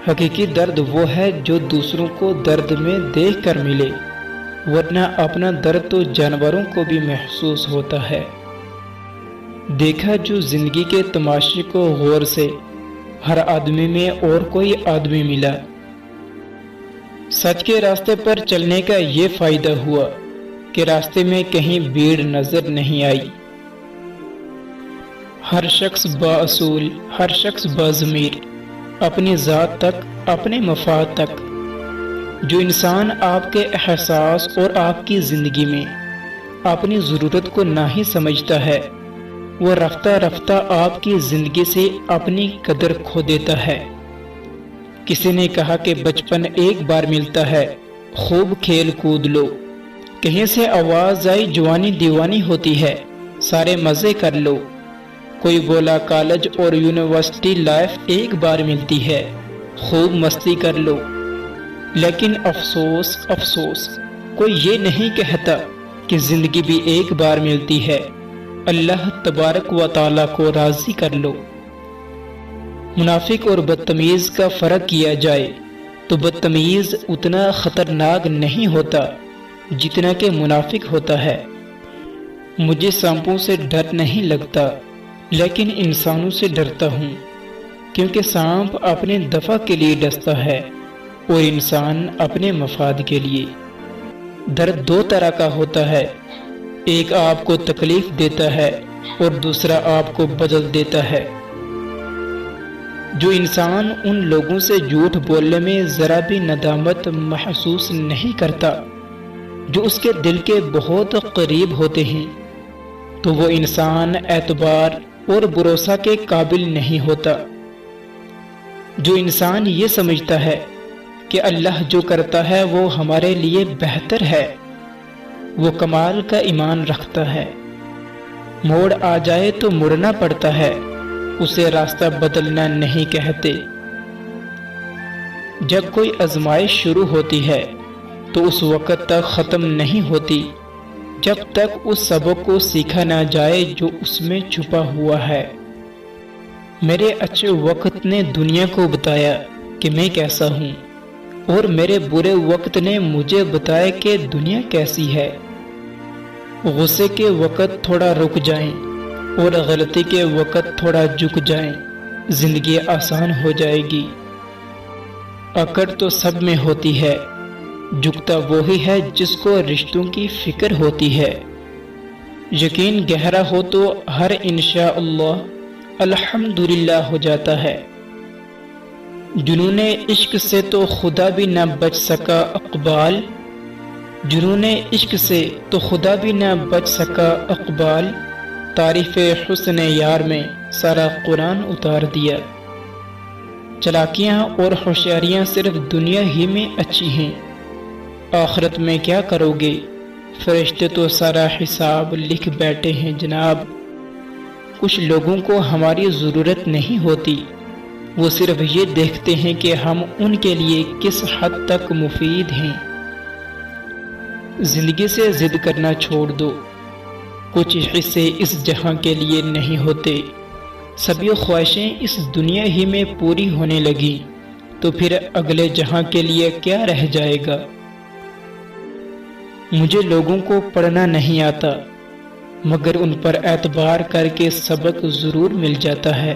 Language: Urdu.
حقیقی درد وہ ہے جو دوسروں کو درد میں دیکھ کر ملے، ورنہ اپنا درد تو جانوروں کو بھی محسوس ہوتا ہے۔ دیکھا جو زندگی کے تماشے کو غور سے، ہر آدمی میں اور کوئی آدمی ملا۔ سچ کے راستے پر چلنے کا یہ فائدہ ہوا کہ راستے میں کہیں بھیڑ نظر نہیں آئی۔ ہر شخص بااصول، ہر شخص باضمیر، اپنی ذات تک، اپنے مفاد تک۔ جو انسان آپ کے احساس اور آپ کی زندگی میں اپنی ضرورت کو نہ ہی سمجھتا ہے، وہ رفتہ رفتہ آپ کی زندگی سے اپنی قدر کھو دیتا ہے۔ کسی نے کہا کہ بچپن ایک بار ملتا ہے، خوب کھیل کود لو۔ کہیں سے آواز آئی جوانی دیوانی ہوتی ہے، سارے مزے کر لو۔ کوئی بولا کالج اور یونیورسٹی لائف ایک بار ملتی ہے، خوب مستی کر لو۔ لیکن افسوس افسوس، کوئی یہ نہیں کہتا کہ زندگی بھی ایک بار ملتی ہے، اللہ تبارک و تعالیٰ کو راضی کر لو۔ منافق اور بدتمیز کا فرق کیا جائے تو بدتمیز اتنا خطرناک نہیں ہوتا جتنا کہ منافق ہوتا ہے۔ مجھے سانپوں سے ڈر نہیں لگتا، لیکن انسانوں سے ڈرتا ہوں، کیونکہ سانپ اپنے دفع کے لیے ڈستا ہے اور انسان اپنے مفاد کے لیے۔ درد دو طرح کا ہوتا ہے، ایک آپ کو تکلیف دیتا ہے اور دوسرا آپ کو بدل دیتا ہے۔ جو انسان ان لوگوں سے جھوٹ بولنے میں ذرا بھی ندامت محسوس نہیں کرتا جو اس کے دل کے بہت قریب ہوتے ہیں، تو وہ انسان اعتبار اور بھروسہ کے قابل نہیں ہوتا۔ جو انسان یہ سمجھتا ہے کہ اللہ جو کرتا ہے وہ ہمارے لیے بہتر ہے، وہ کمال کا ایمان رکھتا ہے۔ موڑ آ جائے تو مڑنا پڑتا ہے، اسے راستہ بدلنا نہیں کہتے۔ جب کوئی آزمائش شروع ہوتی ہے تو اس وقت تک ختم نہیں ہوتی جب تک اس سبق کو سیکھا نہ جائے جو اس میں چھپا ہوا ہے۔ میرے اچھے وقت نے دنیا کو بتایا کہ میں کیسا ہوں، اور میرے برے وقت نے مجھے بتایا کہ دنیا کیسی ہے۔ غصے کے وقت تھوڑا رک جائیں اور غلطی کے وقت تھوڑا جھک جائیں، زندگی آسان ہو جائے گی۔ اکڑ تو سب میں ہوتی ہے، جھکتا وہی ہے جس کو رشتوں کی فکر ہوتی ہے۔ یقین گہرا ہو تو ہر انشاءاللہ الحمدللہ ہو جاتا ہے۔ جنون عشق سے تو خدا بھی نہ بچ سکا اقبال، جنون عشق سے تو خدا بھی نہ بچ سکا اقبال، تعریف حسن یار میں سارا قرآن اتار دیا۔ چلاکیاں اور ہوشیاریاں صرف دنیا ہی میں اچھی ہیں، آخرت میں کیا کرو گے؟ فرشتے تو سارا حساب لکھ بیٹھے ہیں جناب۔ کچھ لوگوں کو ہماری ضرورت نہیں ہوتی، وہ صرف یہ دیکھتے ہیں کہ ہم ان کے لیے کس حد تک مفید ہیں۔ زندگی سے ضد کرنا چھوڑ دو، کچھ حصے اس جہاں کے لیے نہیں ہوتے۔ سبھی خواہشیں اس دنیا ہی میں پوری ہونے لگی تو پھر اگلے جہاں کے لیے کیا رہ جائے گا؟ مجھے لوگوں کو پڑھنا نہیں آتا، مگر ان پر اعتبار کر کے سبق ضرور مل جاتا ہے۔